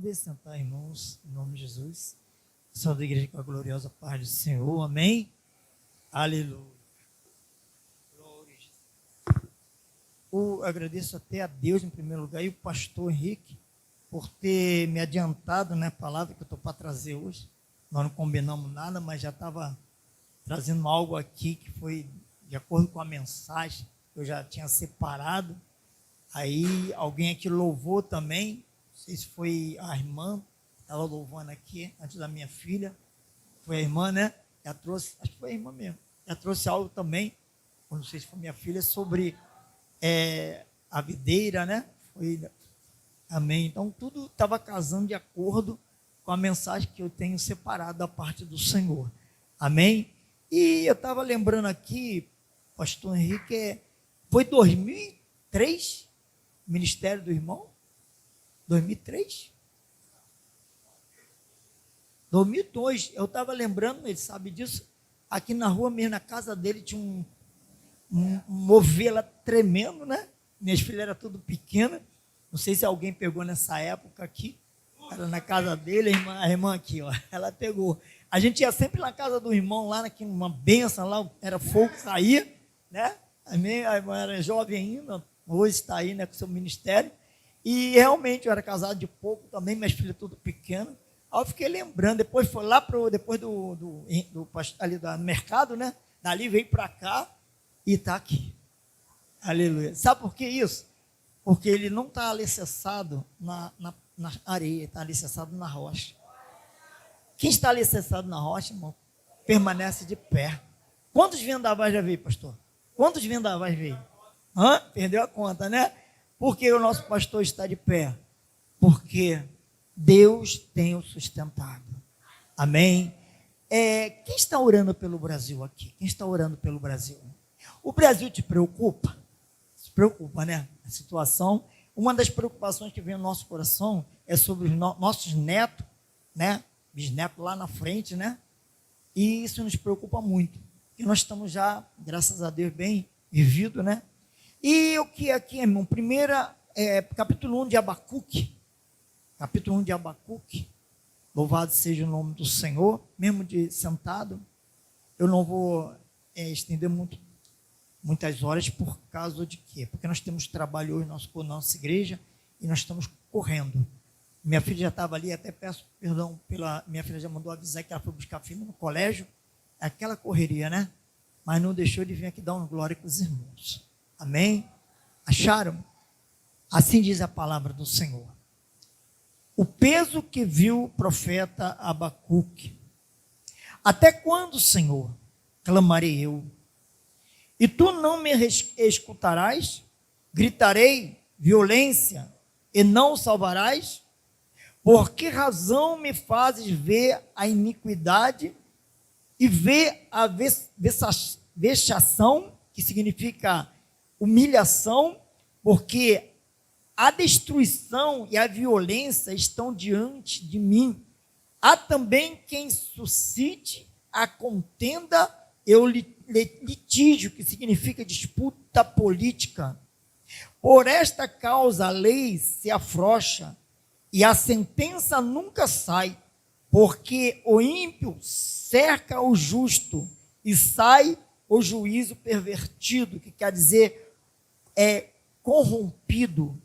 Poder sentar, irmãos, em nome de Jesus. Pessoal da igreja, com a gloriosa paz do Senhor, amém? Aleluia. Glória a Jesus. Eu agradeço até a Deus, em primeiro lugar, e o pastor Henrique, por ter me adiantado na palavra que eu estou para trazer hoje. Nós não combinamos nada, mas já estava trazendo algo aqui que foi de acordo com a mensagem que eu já tinha separado. Aí alguém aqui louvou também, não sei se foi a irmã, estava louvando aqui antes da minha filha, foi a irmã, né? Ela trouxe, acho que foi a irmã mesmo, ela trouxe algo também, não sei se foi minha filha, sobre a videira, né? Foi, amém. Então tudo estava casando de acordo com a mensagem que eu tenho separado da parte do Senhor, amém? E eu estava lembrando aqui, pastor Henrique, foi 2003, ministério do irmão? 2003? 2002, eu estava lembrando, ele sabe disso, aqui na rua mesmo, na casa dele, tinha uma ovelha tremendo, né? Minhas filhas eram tudo pequenas, não sei se alguém pegou nessa época aqui, era na casa dele, a irmã aqui, ó, ela pegou. A gente ia sempre na casa do irmão, lá naquela, uma benção lá, era fogo, saía, né? A irmã era jovem ainda, hoje está aí, né, com seu ministério, e realmente eu era casado de pouco também, minhas filhas tudo pequenas. Aí eu fiquei lembrando, depois foi lá depois ali do mercado, né? Dali veio para cá e está aqui. Aleluia. Sabe por que isso? Porque ele não está alicerçado na areia, está alicerçado na rocha. Quem está alicerçado na rocha, irmão, permanece de pé. Quantos vendavais já veio, pastor? Quantos vendavais veio? Perdeu a conta, né? Porque o nosso pastor está de pé? Porque Deus tem o sustentado. Amém? Quem está orando pelo Brasil aqui? Quem está orando pelo Brasil? O Brasil te preocupa? Se preocupa, né? A situação. Uma das preocupações que vem no nosso coração é sobre os nossos netos, né? Bisnetos lá na frente, né? E isso nos preocupa muito. E nós estamos já, graças a Deus, bem vividos, né? E o que aqui, irmão? Capítulo 1 de Abacuque. Capítulo 1 de Abacuque. Louvado seja o nome do Senhor. Mesmo de sentado, eu não vou estender muitas horas por causa de quê? Porque nós temos trabalho hoje com a nossa igreja e nós estamos correndo. Minha filha já estava ali, até peço perdão minha filha já mandou avisar que ela foi buscar a filha no colégio. Aquela correria, né? Mas não deixou de vir aqui dar uma glória com os irmãos. Amém? Acharam? Assim diz a palavra do Senhor. O peso que viu o profeta Abacuque. Até quando, Senhor, clamarei eu? E tu não me escutarás? Gritarei violência e não o salvarás? Por que razão me fazes ver a iniquidade e ver a vexação, que significa humilhação, porque a destruição e a violência estão diante de mim. Há também quem suscite a contenda e o litígio, que significa disputa política. Por esta causa a lei se afrouxa e a sentença nunca sai, porque o ímpio cerca o justo e sai o juízo pervertido, que quer dizer corrompido.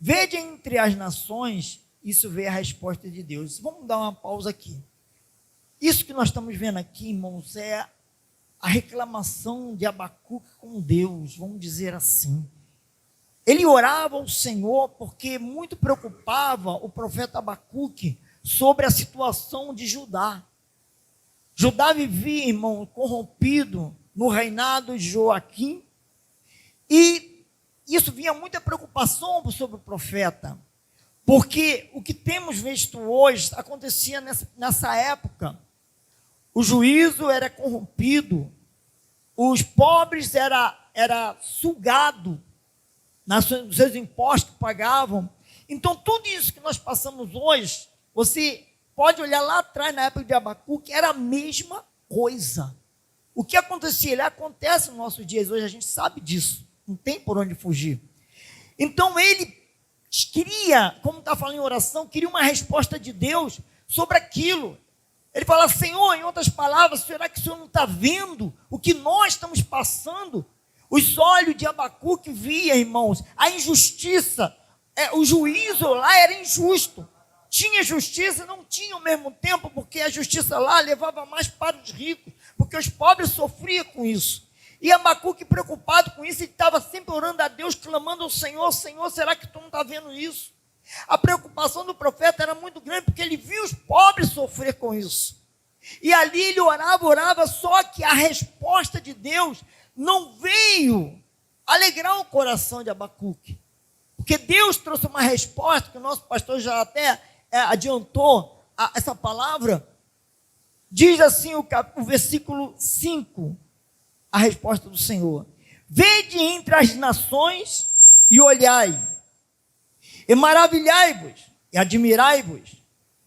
Vede entre as nações, isso vê a resposta de Deus. Vamos dar uma pausa aqui. Isso que nós estamos vendo aqui, irmãos, é a reclamação de Abacuque com Deus, vamos dizer assim. Ele orava ao Senhor porque muito preocupava o profeta Abacuque sobre a situação de Judá. Judá vivia, irmão, corrompido no reinado de Joaquim, e isso vinha muita preocupação sobre o profeta, porque o que temos visto hoje acontecia nessa época. O juízo era corrompido, os pobres era sugado nos seus impostos que pagavam. Então tudo isso que nós passamos hoje, você pode olhar lá atrás, na época de Abacuque, era a mesma coisa. O que acontecia, ele acontece nos nossos dias hoje, a gente sabe disso, não tem por onde fugir. Então ele queria, como está falando em oração, queria uma resposta de Deus sobre aquilo. Ele fala: Senhor, em outras palavras, será que o Senhor não está vendo o que nós estamos passando? Os olhos de Abacuque via, irmãos, a injustiça, o juízo lá era injusto. Tinha justiça e não tinha ao mesmo tempo, porque a justiça lá levava mais para os ricos, porque os pobres sofriam com isso. E Abacuque, preocupado com isso, ele estava sempre orando a Deus, clamando ao Senhor: Senhor, será que tu não está vendo isso? A preocupação do profeta era muito grande, porque ele viu os pobres sofrer com isso. E ali ele orava, só que a resposta de Deus não veio alegrar o coração de Abacuque. Porque Deus trouxe uma resposta, que o nosso pastor já até adiantou essa palavra. Diz assim o versículo 5, a resposta do Senhor: vede entre as nações e olhai, e maravilhai-vos, e admirai-vos,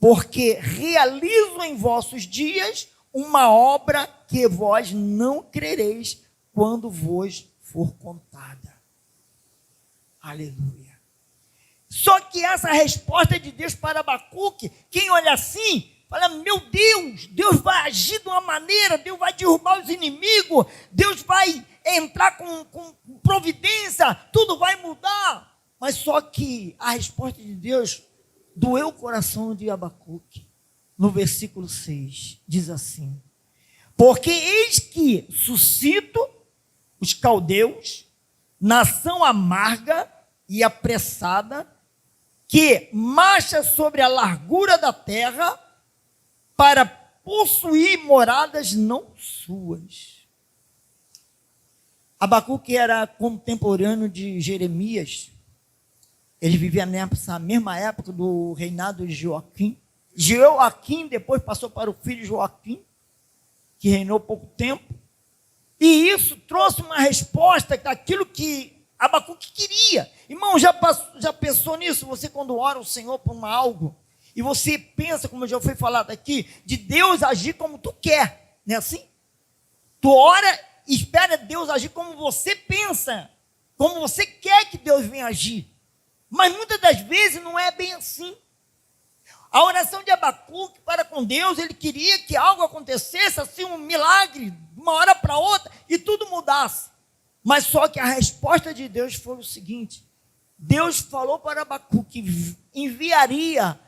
porque realizo em vossos dias uma obra que vós não crereis quando vos for contada. Aleluia. Só que essa resposta de Deus para Abacuque, quem olha assim, fala: meu Deus, Deus vai agir de uma maneira, Deus vai derrubar os inimigos, Deus vai entrar com providência, tudo vai mudar. Mas só que a resposta de Deus doeu o coração de Abacuque. No versículo 6, diz assim: porque eis que suscito os caldeus, nação amarga e apressada, que marcha sobre a largura da terra, para possuir moradas não suas. Abacuque era contemporâneo de Jeremias. Ele vivia nessa mesma época do reinado de Joaquim. Joaquim depois passou para o filho Joaquim, que reinou pouco tempo. E isso trouxe uma resposta daquilo que Abacuque queria. Irmão, já pensou nisso? Você, quando ora ao Senhor por algo, e você pensa, como já foi falado aqui, de Deus agir como tu quer, não é assim? Tu ora e espera Deus agir como você pensa, como você quer que Deus venha agir. Mas muitas das vezes não é bem assim. A oração de Abacuque para com Deus, ele queria que algo acontecesse, assim, um milagre, de uma hora para outra, e tudo mudasse. Mas só que a resposta de Deus foi o seguinte: Deus falou para Abacuque que enviaria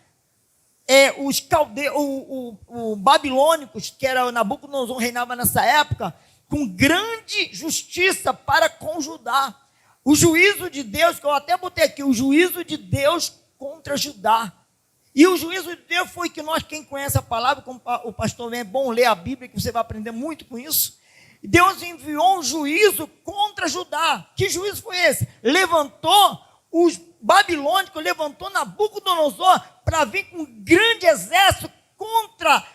os caldeus, os babilônicos, que era Nabucodonosor, reinava nessa época, com grande justiça para com Judá. O juízo de Deus, que eu até botei aqui, o juízo de Deus contra Judá. E o juízo de Deus foi que nós, quem conhece a palavra, como o pastor vem, é bom ler a Bíblia, que você vai aprender muito com isso. Deus enviou um juízo contra Judá. Que juízo foi esse? Levantou os babilônicos, levantou Nabucodonosor para vir com um grande exército contra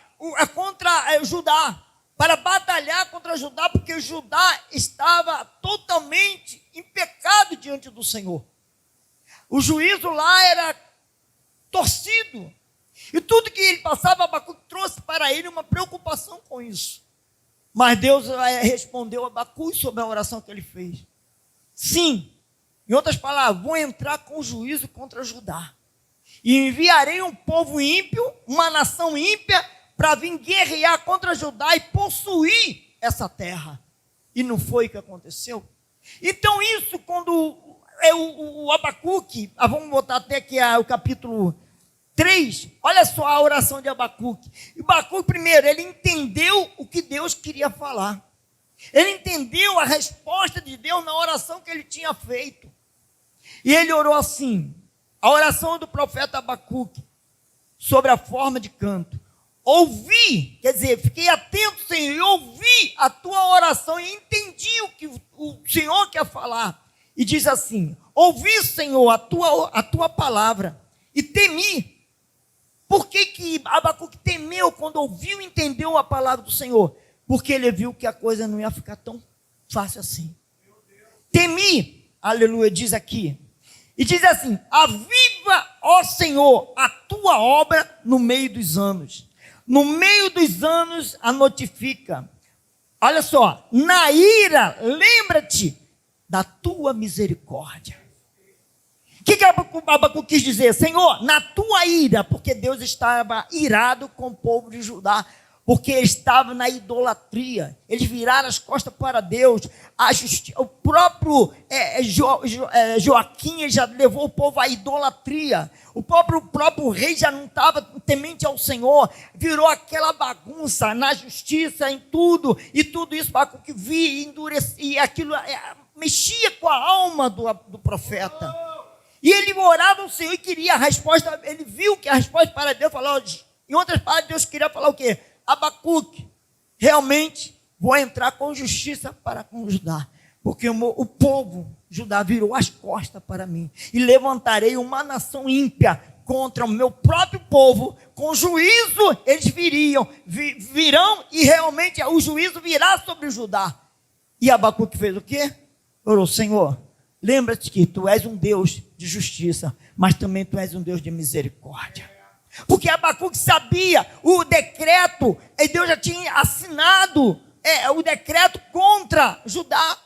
Judá, para batalhar contra Judá, porque Judá estava totalmente em pecado diante do Senhor. O juízo lá era torcido. E tudo que ele passava, Abacuque trouxe para ele uma preocupação com isso. Mas Deus respondeu a Abacuque sobre a oração que ele fez. Sim, em outras palavras, vou entrar com juízo contra Judá. E enviarei um povo ímpio, uma nação ímpia, para vir guerrear contra Judá e possuir essa terra. E não foi o que aconteceu. Então isso, quando o Abacuque, vamos botar até aqui o capítulo 3, olha só a oração de Abacuque. Abacuque, primeiro, ele entendeu o que Deus queria falar. Ele entendeu a resposta de Deus na oração que ele tinha feito. E ele orou assim, a oração do profeta Abacuque, sobre a forma de canto. Ouvi, quer dizer, fiquei atento, Senhor, e ouvi a tua oração e entendi o que o Senhor quer falar. E diz assim: ouvi, Senhor, a tua palavra e temi. Por que Abacuque temeu quando ouviu e entendeu a palavra do Senhor? Porque ele viu que a coisa não ia ficar tão fácil assim. Temi, aleluia, diz aqui. E diz assim: aviva, ó Senhor, a tua obra no meio dos anos. No meio dos anos a notifica. Olha só, na ira, lembra-te da tua misericórdia. O que Abacuque quis dizer? Senhor, na tua ira, porque Deus estava irado com o povo de Judá, porque estava na idolatria. Eles viraram as costas para Deus. O próprio Joaquim já levou o povo à idolatria. O próprio rei já não estava temente ao Senhor. Virou aquela bagunça na justiça, em tudo. E tudo isso Abacuque via e endurecia. E aquilo mexia com a alma do profeta. E ele orava ao Senhor e queria a resposta. Ele viu que a resposta para Deus falou. Em outras palavras, Deus queria falar o quê? Abacuque, realmente vou entrar com justiça para com Judá, porque o povo Judá virou as costas para mim, e levantarei uma nação ímpia contra o meu próprio povo, com juízo eles virão, e realmente o juízo virá sobre Judá. E Abacuque fez o quê? Orou: Senhor, lembra-te que tu és um Deus de justiça, mas também tu és um Deus de misericórdia. Porque Abacuque sabia o decreto, e Deus já tinha assinado o decreto contra Judá.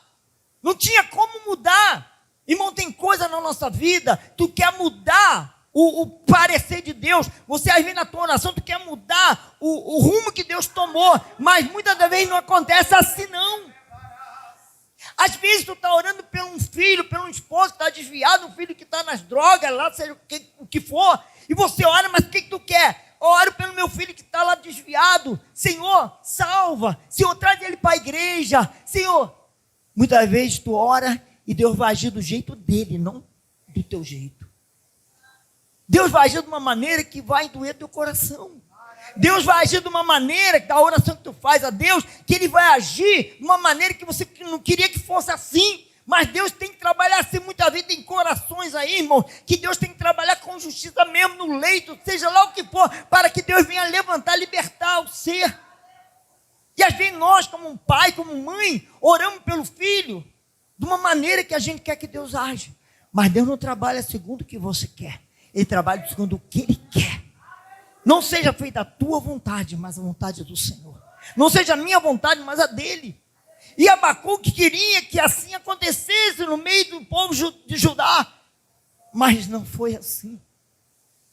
Não tinha como mudar. Irmão, tem coisa na nossa vida, tu quer mudar o parecer de Deus. Você às vezes na tua oração, tu quer mudar o rumo que Deus tomou, mas muitas das vezes não acontece assim não. Às vezes tu está orando por um filho, por um esposo que está desviado, um filho que está nas drogas, lá seja o que for, e você ora, mas o que tu quer? Oro pelo meu filho que está lá desviado. Senhor, salva. Senhor, traz ele para a igreja. Senhor, muitas vezes tu ora e Deus vai agir do jeito dele, não do teu jeito. Deus vai agir de uma maneira que vai doer teu coração. Deus vai agir de uma maneira, da oração que tu faz a Deus, que Ele vai agir de uma maneira que você não queria que fosse assim. Mas Deus tem que trabalhar assim. Muita vida em corações aí, irmão, que Deus tem que trabalhar com justiça mesmo no leito, seja lá o que for, para que Deus venha levantar, libertar o ser. E às vezes nós, como um pai, como mãe, oramos pelo filho de uma maneira que a gente quer que Deus age. Mas Deus não trabalha segundo o que você quer. Ele trabalha segundo o que Ele quer. Não seja feita a tua vontade, mas a vontade do Senhor. Não seja a minha vontade, mas a dele. E Abacuque queria que assim acontecesse no meio do povo de Judá. Mas não foi assim.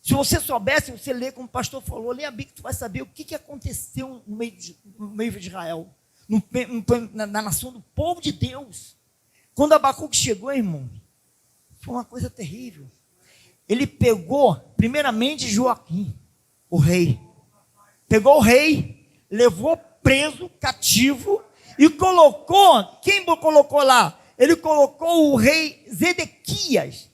Se você soubesse, você lê como o pastor falou, lê a Bíblia, tu vai saber o que aconteceu no meio de Israel. Na nação do povo de Deus. Quando Abacuque chegou, irmão, foi uma coisa terrível. Ele pegou, primeiramente, Joaquim, o rei. Pegou o rei, levou preso, cativo, e colocou, quem colocou lá? Ele colocou o rei Zedequias,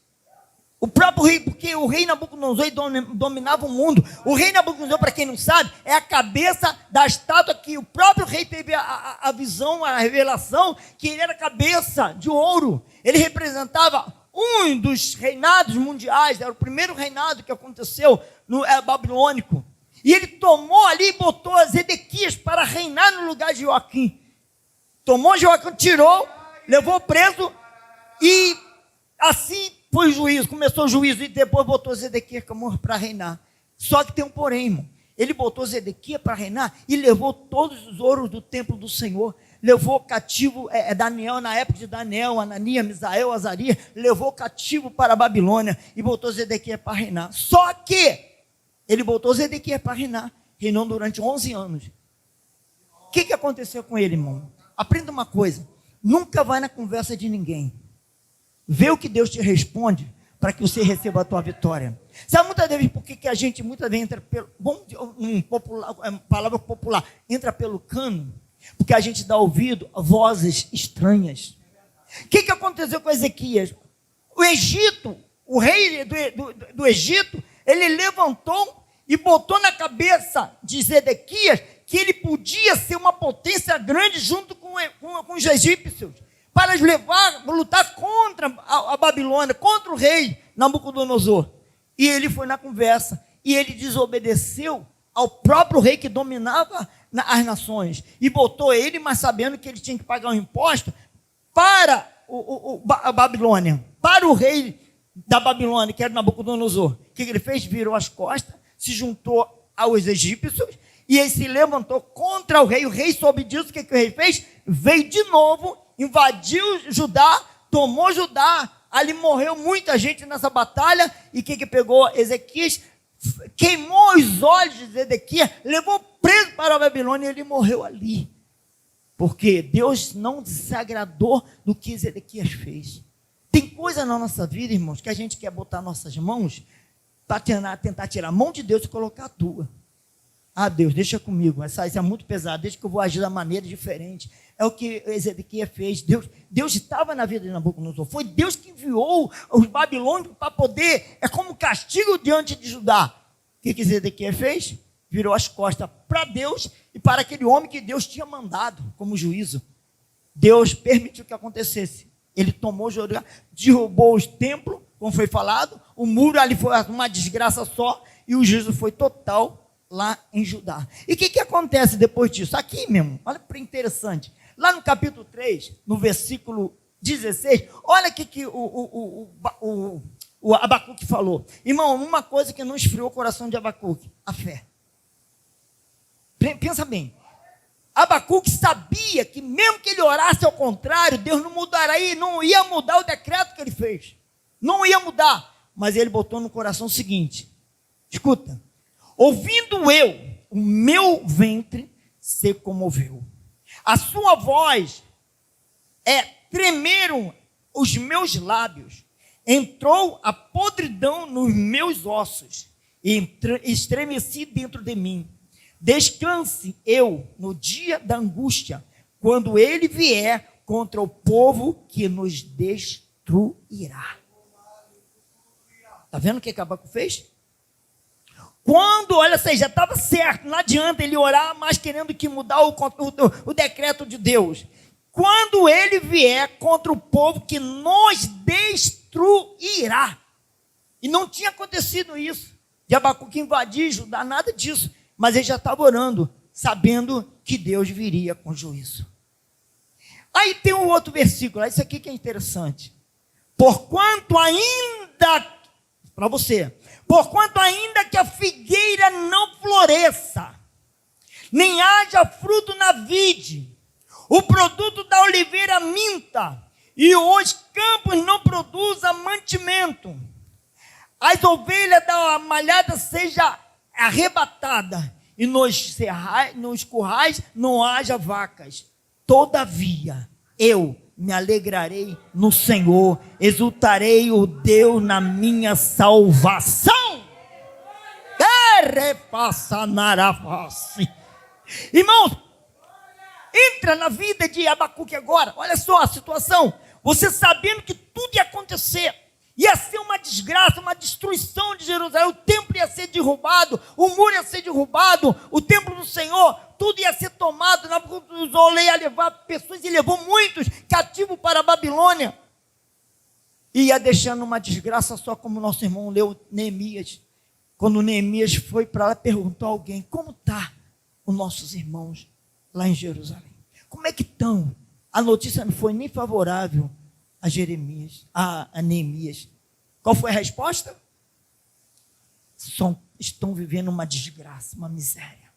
o próprio rei, porque o rei Nabucodonosor dominava o mundo. O rei Nabucodonosor, para quem não sabe, é a cabeça da estátua que o próprio rei teve a visão, a revelação, que ele era cabeça de ouro. Ele representava um dos reinados mundiais, era o primeiro reinado que aconteceu no babilônico. E ele tomou ali e botou Zedequias para reinar no lugar de Joaquim. Tomou Joaquim, tirou, levou preso e assim foi o juízo. Começou o juízo e depois botou Zedequias para reinar. Só que tem um porém, irmão. Ele botou Zedequias para reinar e levou todos os ouros do templo do Senhor. Levou cativo Daniel, na época de Daniel, Ananias, Misael, Azarias, levou cativo para a Babilônia e botou Zedequias para reinar. Só que ele botou Zedequias para reinar, reinou durante 11 anos. O que aconteceu com ele, irmão? Aprenda uma coisa, nunca vai na conversa de ninguém. Vê o que Deus te responde para que você receba a tua vitória. Sabe muitas vezes por que a gente muitas vezes entra pelo, palavra popular, entra pelo cano? Porque a gente dá ouvido a vozes estranhas. O que aconteceu com Ezequias? O Egito, o rei do Egito, ele levantou e botou na cabeça de Zedequias que ele podia ser uma potência grande junto com os egípcios, para lutar contra a Babilônia, contra o rei Nabucodonosor. E ele foi na conversa, e ele desobedeceu ao próprio rei que dominava as nações, e botou ele, mas sabendo que ele tinha que pagar um imposto para a Babilônia, para o rei da Babilônia, que era Nabucodonosor. O que ele fez? Virou as costas, se juntou aos egípcios, e ele se levantou contra o rei soube disso. O que o rei fez? Veio de novo, invadiu Judá, tomou Judá, Ali morreu muita gente nessa batalha. E o que pegou Ezequias? Queimou os olhos de Zedequias, levou preso para a Babilônia e ele morreu ali. Porque Deus não se agradou do que Zedequias fez. Tem coisa na nossa vida, irmãos, que a gente quer botar nossas mãos para tentar tirar a mão de Deus e colocar a tua. Ah, Deus, deixa comigo, isso é muito pesado, deixa que eu vou agir da maneira diferente. É o que Ezequias fez. Deus estava na vida de Nabucodonosor. Foi Deus que enviou os babilônicos para poder, é como castigo diante de Judá. O que Ezequias fez? Virou as costas para Deus e para aquele homem que Deus tinha mandado como juízo. Deus permitiu que acontecesse. Ele tomou Judá, derrubou os templos, como foi falado, o muro ali foi uma desgraça só, e o juízo foi total lá em Judá. E o que acontece depois disso? Aqui mesmo, olha que interessante. Lá no capítulo 3, no versículo 16, olha o que o Abacuque falou. Irmão, uma coisa que não esfriou o coração de Abacuque, a fé. Pensa bem. Abacuque sabia que mesmo que ele orasse ao contrário, Deus não mudaria, não ia mudar o decreto que ele fez. Não ia mudar. Mas ele botou no coração o seguinte: escuta, ouvindo eu, o meu ventre se comoveu. A sua voz tremeram os meus lábios. Entrou a podridão nos meus ossos e estremeci dentro de mim. Descanse eu no dia da angústia, quando ele vier contra o povo que nos destruirá. Está vendo o que Abacuque fez? Quando, olha assim, já estava certo, não adianta ele orar mais querendo que mudar o decreto de Deus. Quando ele vier contra o povo que nos destruirá. E não tinha acontecido isso, de Abacuque invadir Judá, nada disso. Mas ele já estava orando, sabendo que Deus viria com juízo. Aí tem um outro versículo, isso aqui que é interessante. Porquanto ainda, para você, porquanto ainda que a figueira não floresça, nem haja fruto na vide, o produto da oliveira minta, e os campos não produzam mantimento, as ovelhas da malhada seja arrebatada, e nos currais não haja vacas. Todavia, eu me alegrarei no Senhor, exultarei o Deus na minha salvação. Irmãos, entra na vida de Abacuque agora. Olha só a situação. Você sabendo que tudo ia acontecer. Ia ser uma desgraça, uma destruição de Jerusalém. O templo ia ser derrubado, o muro ia ser derrubado, o templo do Senhor, tudo ia ser tomado. Nabucodonosor ia levar pessoas e levou muitos cativos para a Babilônia. E ia deixando uma desgraça só, como nosso irmão leu Neemias. Quando Neemias foi para lá, perguntou a alguém: como está os nossos irmãos lá em Jerusalém? Como é que estão? A notícia não foi nem favorável a Jeremias, a Neemias. Qual foi a resposta? Estão vivendo uma desgraça, uma miséria.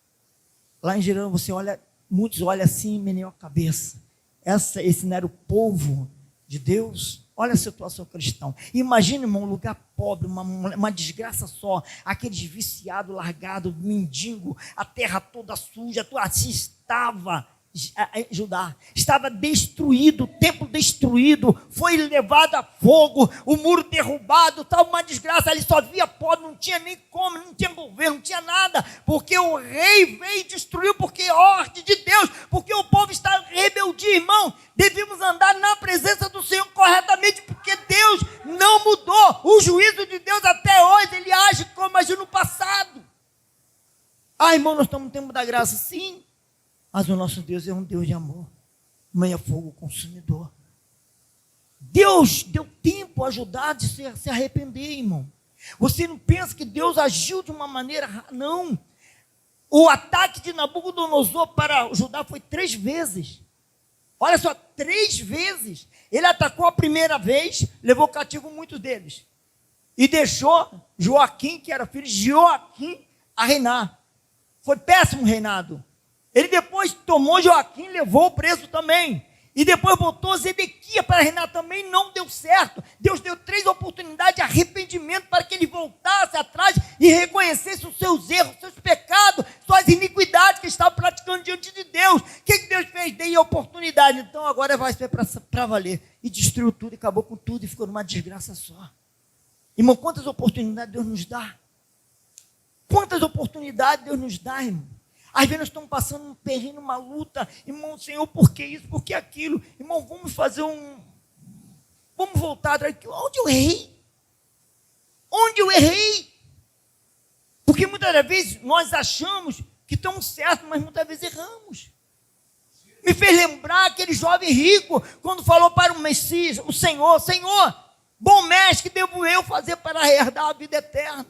Lá em Jerusalém, você olha, muitos olham assim e meneiam a cabeça. Esse não era o povo de Deus? Olha a situação cristã. Imagina, irmão, um lugar pobre, uma desgraça só, aqueles viciados, largados, mendigo, a terra toda suja, assim estava Judá, estava destruído, o templo destruído, foi levado a fogo, o muro derrubado, estava uma desgraça, ali só havia pobre, não tinha nem como, não tinha governo, não tinha nada, porque o rei veio e destruiu, porque é ordem de Deus, porque o povo está rebeldia, irmão. Devemos andar na presença do Senhor corretamente, porque Deus não mudou, o juízo de Deus até hoje, ele age como agiu no passado. Irmão, nós estamos no tempo da graça, sim. Mas o nosso Deus é um Deus de amor. Mãe é fogo consumidor. Deus deu tempo a Judá de se arrepender, irmão. Você não pensa que Deus agiu de uma maneira... Não. O ataque de Nabucodonosor para Judá foi 3 vezes. Olha só, 3 vezes. Ele atacou a primeira vez, levou cativo muitos deles. E deixou Joaquim, que era filho de Joaquim, a reinar. Foi péssimo reinado. Ele depois tomou Joaquim, levou preso também. E depois botou Zedequias para reinar também, não deu certo. Deus deu 3 oportunidades de arrependimento para que ele voltasse atrás e reconhecesse os seus erros, seus pecados, suas iniquidades que estava praticando diante de Deus. O que Deus fez? Dei a oportunidade. Então agora vai ser para valer. E destruiu tudo, e acabou com tudo, e ficou numa desgraça só. Irmão, quantas oportunidades Deus nos dá? Quantas oportunidades Deus nos dá, irmão? Às vezes nós estamos passando um perrengue, uma luta. Irmão, Senhor, por que isso, por que aquilo? Irmão, vamos voltar atrás. Onde eu errei? Onde eu errei? Porque muitas vezes nós achamos que estamos certos, mas muitas vezes erramos. Me fez lembrar aquele jovem rico, quando falou para o Messias, o Senhor, Senhor, bom mestre, que devo eu fazer para herdar a vida eterna?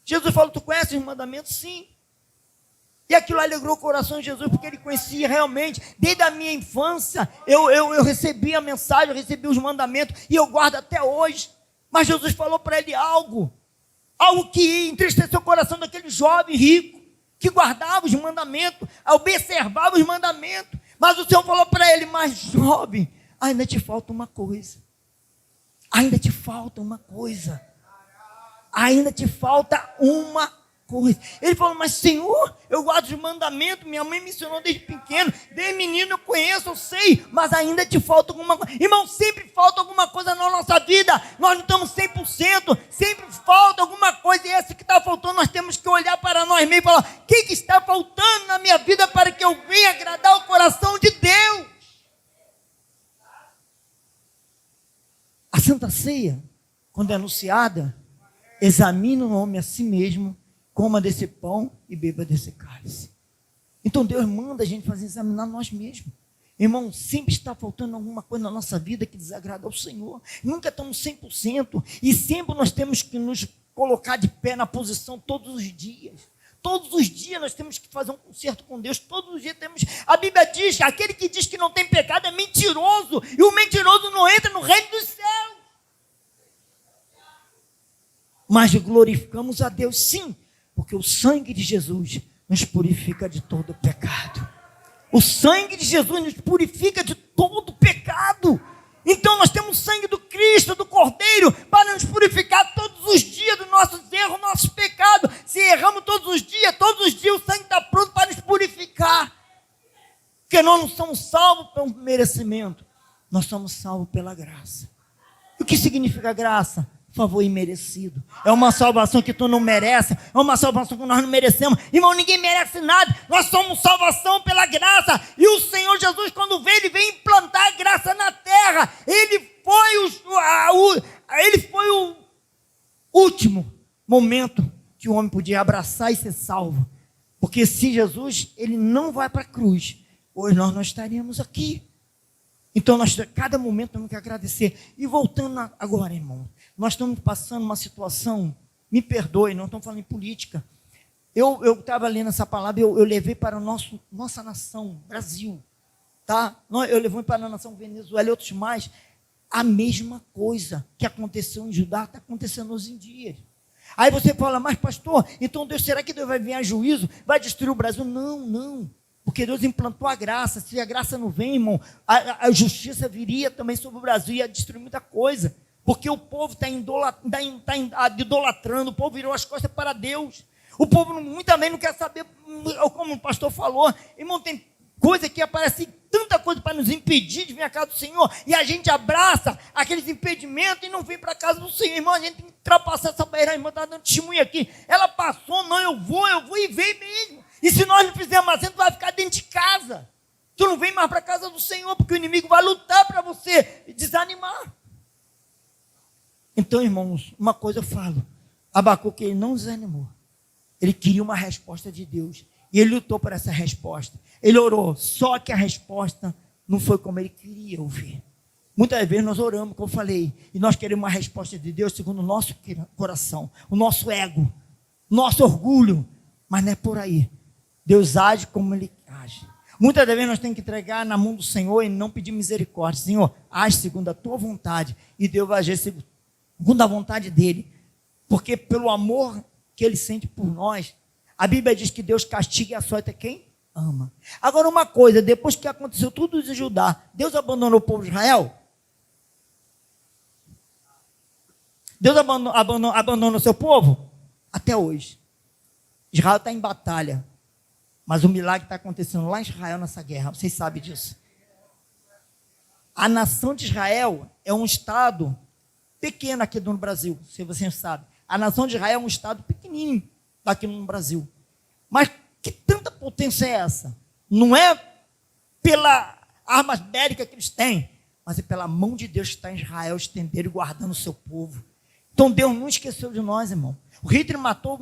Jesus falou, tu conheces os mandamentos? Sim. E aquilo alegrou o coração de Jesus, porque ele conhecia realmente, desde a minha infância, eu recebi a mensagem, eu recebi os mandamentos, e eu guardo até hoje. Mas Jesus falou para ele algo que entristeceu o coração daquele jovem rico, que guardava os mandamentos, observava os mandamentos. Mas o Senhor falou para ele, mas jovem, ainda te falta uma coisa. Ainda te falta uma coisa. Ainda te falta uma coisa. Ele falou, mas Senhor, eu guardo os mandamentos, minha mãe me ensinou desde pequeno, desde menino eu conheço, eu sei, mas ainda te falta alguma coisa. Irmão, sempre falta alguma coisa na nossa vida, nós não estamos 100%, sempre falta alguma coisa, e esse que está faltando, nós temos que olhar para nós mesmos e falar, o que está faltando na minha vida para que eu venha agradar o coração de Deus? A Santa Ceia, quando é anunciada, examina o homem a si mesmo, coma desse pão e beba desse cálice. Então Deus manda a gente fazer examinar nós mesmos. Irmão, sempre está faltando alguma coisa na nossa vida que desagrada ao Senhor. Nunca estamos 100%. E sempre nós temos que nos colocar de pé na posição todos os dias. Todos os dias nós temos que fazer um concerto com Deus. Todos os dias temos... A Bíblia diz que aquele que diz que não tem pecado é mentiroso. E o mentiroso não entra no reino dos céus. Mas glorificamos a Deus, sim. Porque o sangue de Jesus nos purifica de todo pecado. O sangue de Jesus nos purifica de todo pecado. Então nós temos o sangue do Cristo, do Cordeiro, para nos purificar todos os dias dos nossos erros, nossos pecados. Se erramos todos os dias o sangue está pronto para nos purificar. Porque nós não somos salvos pelo merecimento, nós somos salvos pela graça. E o que significa graça? Favor imerecido. É uma salvação que tu não merece. É uma salvação que nós não merecemos. Irmão, ninguém merece nada. Nós somos salvação pela graça. E o Senhor Jesus, quando veio, ele veio implantar a graça na terra. Ele foi o último momento que o homem podia abraçar e ser salvo. Porque se Jesus, ele não vai para a cruz, hoje nós não estaríamos aqui. Então, cada momento, temos que agradecer. E voltando agora, irmão, nós estamos passando uma situação, me perdoe, não estamos falando em política. Eu estava lendo essa palavra, eu levei para nossa nação, Brasil, tá? Eu levei para a nação Venezuela e outros mais. A mesma coisa que aconteceu em Judá, está acontecendo hoje em dia. Aí você fala, mas pastor, então será que Deus vai vir a juízo? Vai destruir o Brasil? Não. Porque Deus implantou a graça. Se a graça não vem, irmão, a justiça viria também sobre o Brasil e ia destruir muita coisa. Porque o povo está idolatrando, o povo virou as costas para Deus. O povo muitas vezes não quer saber, como o pastor falou, irmão, tem coisa que aparece, tanta coisa para nos impedir de vir à casa do Senhor, e a gente abraça aqueles impedimentos e não vem para a casa do Senhor. Irmão, a gente tem que ultrapassar essa barreira. A irmã está dando testemunho aqui, ela passou, não, eu vou e vem mesmo. E se nós não fizermos assim, tu vai ficar dentro de casa. Tu não vem mais para a casa do Senhor, porque o inimigo vai lutar para você desanimar. Então, irmãos, uma coisa eu falo. Abacuque, ele não desanimou. Ele queria uma resposta de Deus. E ele lutou por essa resposta. Ele orou, só que a resposta não foi como ele queria ouvir. Muitas vezes nós oramos, como eu falei, e nós queremos uma resposta de Deus segundo o nosso coração, o nosso ego, nosso orgulho. Mas não é por aí. Deus age como Ele age. Muitas vezes nós temos que entregar na mão do Senhor e não pedir misericórdia. Senhor, age segundo a Tua vontade. E Deus vai agir segundo a vontade dEle. Porque pelo amor que Ele sente por nós, a Bíblia diz que Deus castiga e açoita quem? ama. Agora uma coisa, depois que aconteceu tudo isso em Judá, Deus abandonou o povo de Israel? Deus abandona o seu povo? Até hoje. Israel está em batalha. Mas o milagre está acontecendo lá em Israel nessa guerra. Vocês sabem disso. A nação de Israel é um estado pequeno aqui no Brasil, se vocês sabem. A nação de Israel é um estado pequenininho aqui no Brasil. Mas que tanta potência é essa? Não é pela armas bélicas que eles têm, mas é pela mão de Deus que está em Israel, estendendo e guardando o seu povo. Então Deus não esqueceu de nós, irmão. O Hitler matou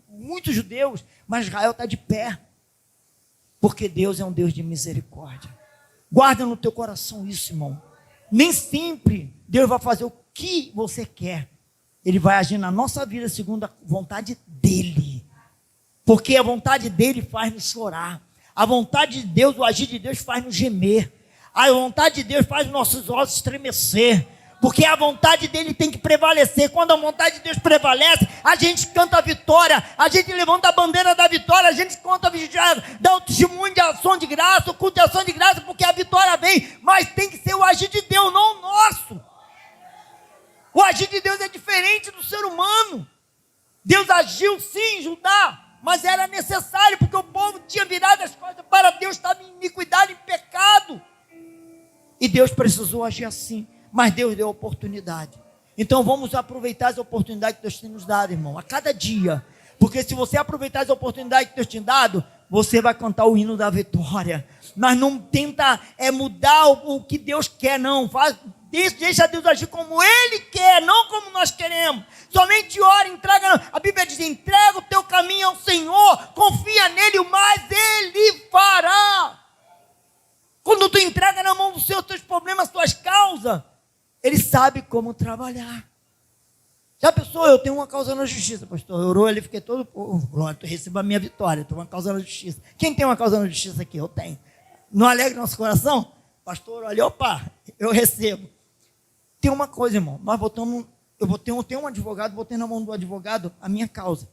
muitos judeus, mas Israel está de pé. Porque Deus é um Deus de misericórdia. Guarda no teu coração isso, irmão. Nem sempre Deus vai fazer o que você quer. Ele vai agir na nossa vida segundo a vontade dEle. Porque a vontade dEle faz-nos chorar. A vontade de Deus, o agir de Deus faz-nos gemer. A vontade de Deus faz nossos ossos estremecer. Porque a vontade dele tem que prevalecer. Quando a vontade de Deus prevalece, a gente canta a vitória, a gente levanta a bandeira da vitória, a gente conta, dá o testemunho de ação de graça, o culto de ação de graça, porque a vitória vem, mas tem que ser o agir de Deus, não o nosso. O agir de Deus é diferente do ser humano. Deus agiu sim em Judá, mas era necessário, porque o povo tinha virado as costas para Deus, estava em iniquidade, em pecado. E Deus precisou agir assim. Mas Deus deu oportunidade. Então vamos aproveitar as oportunidades que Deus tem nos dado, irmão, a cada dia. Porque se você aproveitar as oportunidades que Deus tem dado, você vai cantar o hino da vitória. Mas não tenta mudar o que Deus quer, não. Deixa Deus agir como Ele quer, não como nós queremos. Somente ora, entrega. A Bíblia diz, entrega o teu caminho ao Senhor, confia nele, o mais Ele fará. Quando tu entrega na mão do Senhor os teus problemas, as tuas causas, Ele sabe como trabalhar. Já pensou, eu tenho uma causa na justiça, pastor. Eu orou ali, fiquei todo, glória, tu receba a minha vitória, eu tenho uma causa na justiça. Quem tem uma causa na justiça aqui? Eu tenho. Não alegra nosso coração? Pastor, olha, opa, eu recebo. Tem uma coisa, irmão, eu tenho um advogado, botei na mão do advogado a minha causa.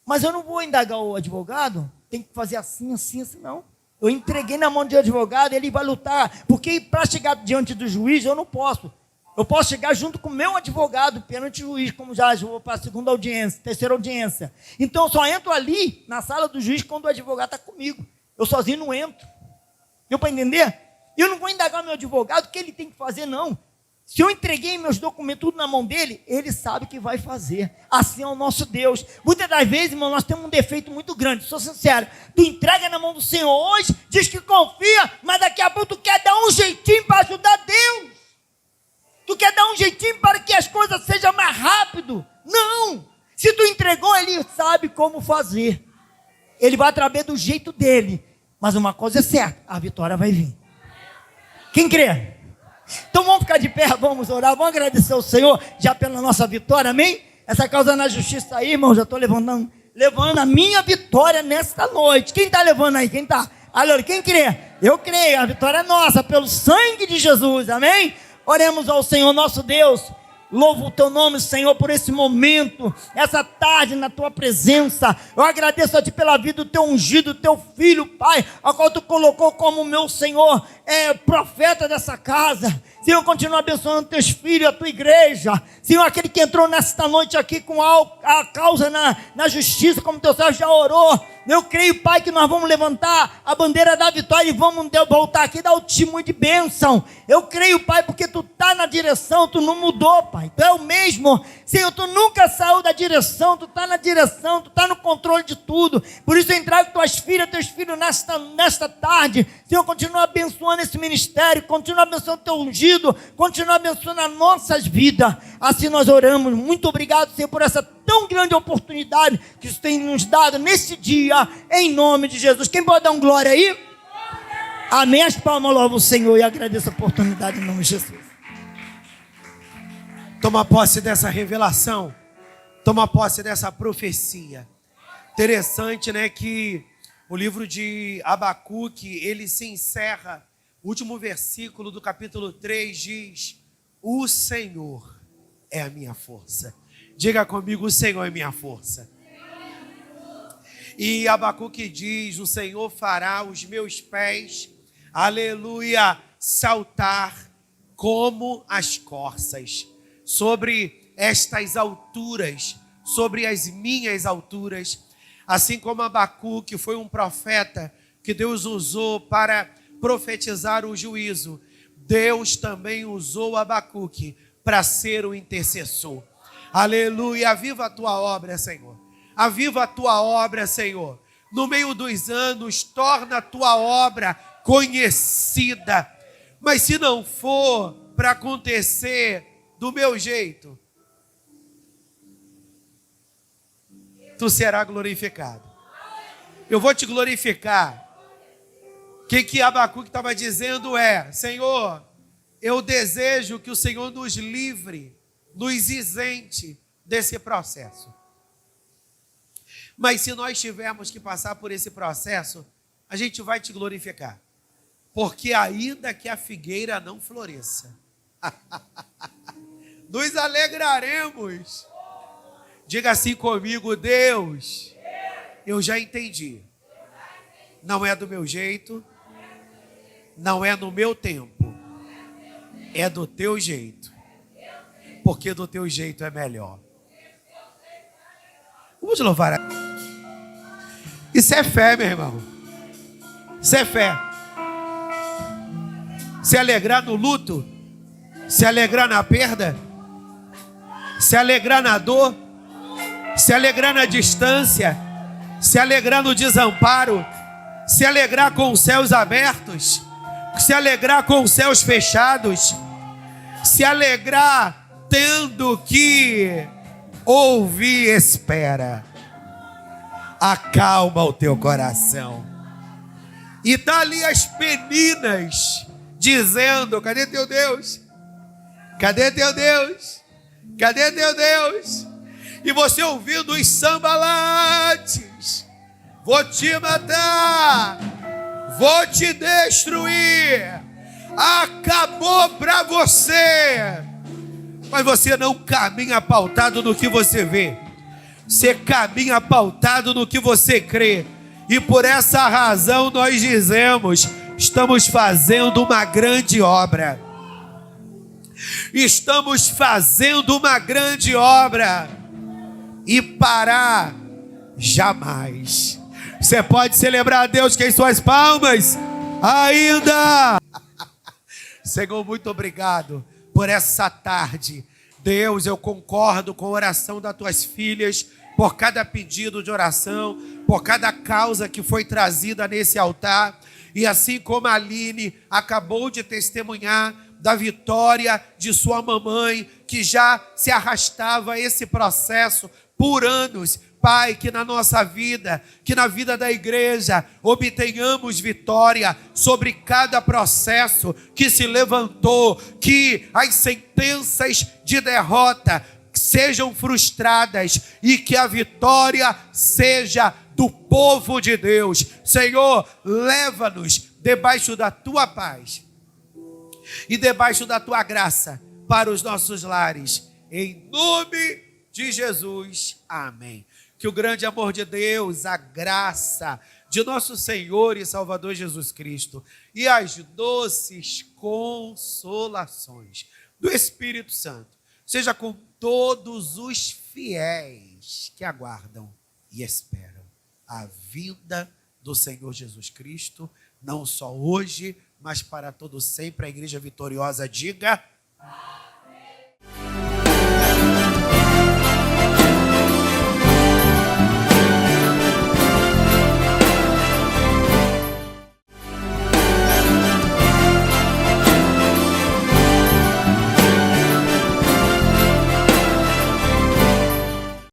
Mas eu não vou indagar o advogado, tem que fazer assim, assim, assim, não. Eu entreguei na mão do advogado, ele vai lutar, porque para chegar diante do juiz eu não posso. Eu posso chegar junto com o meu advogado perante o juiz, como já vou para a segunda audiência, terceira audiência. Então eu só entro ali na sala do juiz quando o advogado está comigo. Eu sozinho não entro. Deu para entender? Eu não vou indagar meu advogado o que ele tem que fazer, não. Se eu entreguei meus documentos tudo na mão dele, ele sabe o que vai fazer. Assim é o nosso Deus. Muitas das vezes, irmão, nós temos um defeito muito grande. Sou sincero. Tu entrega na mão do Senhor hoje, diz que confia, mas daqui a pouco tu quer dar um jeitinho para ajudar Deus. Tu quer dar um jeitinho para que as coisas sejam mais rápido. Não. Se tu entregou, ele sabe como fazer. Ele vai através do jeito dele. Mas uma coisa é certa, a vitória vai vir. Quem crê? Então vamos ficar de pé, vamos orar, vamos agradecer ao Senhor já pela nossa vitória, amém? Essa causa na justiça aí, irmão, já estou levando a minha vitória nesta noite. Quem está levando aí? Quem está? Aleluia, quem crê? Eu creio, a vitória é nossa, pelo sangue de Jesus, amém? Oremos ao Senhor nosso Deus. Louvo o teu nome, Senhor, por esse momento, essa tarde na tua presença. Eu agradeço a ti pela vida do teu ungido, do teu filho, Pai, a qual tu colocou como meu Senhor, profeta dessa casa. Senhor, continua abençoando teus filhos, a tua igreja. Senhor, aquele que entrou nesta noite aqui com a causa na justiça, como teu servo já orou. Eu creio, Pai, que nós vamos levantar a bandeira da vitória e vamos voltar aqui e dar o testemunho de bênção. Eu creio, Pai, porque tu está na direção, tu não mudou, Pai. Tu é o mesmo. Senhor, tu nunca saiu da direção, tu está na direção, tu está no controle de tudo. Por isso eu entrego teus filhos nesta tarde. Senhor, continua abençoando esse ministério, continua abençoando teu ungido, continua abençoando as nossas vidas. Assim nós oramos. Muito obrigado, Senhor, por essa tão grande oportunidade que você tem nos dado nesse dia, em nome de Jesus. Quem pode dar um glória aí? Amém. As palmas louvam o Senhor e agradeço a oportunidade em nome de Jesus. Toma posse dessa revelação, toma posse dessa profecia. Interessante, né, que o livro de Abacuque, ele se encerra, o último versículo do capítulo 3 diz: o Senhor é a minha força. Diga comigo, o Senhor é minha força. E Abacuque diz: o Senhor fará os meus pés, aleluia, saltar como as corças, sobre estas alturas, sobre as minhas alturas. Assim como Abacuque foi um profeta que Deus usou para profetizar o juízo, Deus também usou Abacuque para ser o intercessor. Aleluia, aviva a tua obra, Senhor. Aviva a tua obra, Senhor. No meio dos anos, torna a tua obra conhecida. Mas se não for para acontecer do meu jeito, tu serás glorificado. Eu vou te glorificar. O que Abacuque estava dizendo é: Senhor, eu desejo que o Senhor nos livre, nos isente desse processo. Mas se nós tivermos que passar por esse processo, a gente vai te glorificar. Porque ainda que a figueira não floresça, nos alegraremos. Diga assim comigo: Deus, eu já entendi. Não é do meu jeito, não é no meu tempo, é do teu jeito. Porque do teu jeito é melhor. Vamos louvar a... Isso é fé, meu irmão. Isso é fé. Se alegrar no luto, se alegrar na perda, se alegrar na dor, se alegrar na distância, se alegrar no desamparo, se alegrar com os céus abertos, se alegrar com os céus fechados, se alegrar tendo que ouvir, espera. Acalma o teu coração. E tá ali as peninas dizendo: cadê teu Deus? Cadê teu Deus? Cadê teu Deus? E você ouvindo os sambalates: vou te matar, vou te destruir, acabou para você. Mas você não caminha pautado no que você vê, você caminha pautado no que você crê. E por essa razão nós dizemos: estamos fazendo uma grande obra. Estamos fazendo uma grande obra. E parar jamais. Você pode celebrar a Deus com as suas palmas ainda. Senhor, muito obrigado por essa tarde. Deus, eu concordo com a oração das tuas filhas, por cada pedido de oração, por cada causa que foi trazida nesse altar. E assim como a Aline acabou de testemunhar da vitória de sua mamãe, que já se arrastava esse processo por anos, Pai, que na nossa vida, que na vida da igreja, obtenhamos vitória sobre cada processo que se levantou, que as sentenças de derrota sejam frustradas e que a vitória seja do povo de Deus. Senhor, leva-nos debaixo da tua paz e debaixo da tua graça para os nossos lares, em nome de Jesus, amém. Que o grande amor de Deus, a graça de nosso Senhor e Salvador Jesus Cristo e as doces consolações do Espírito Santo seja com todos os fiéis que aguardam e esperam a vinda do Senhor Jesus Cristo, não só hoje, mas para todo sempre. A igreja vitoriosa diga...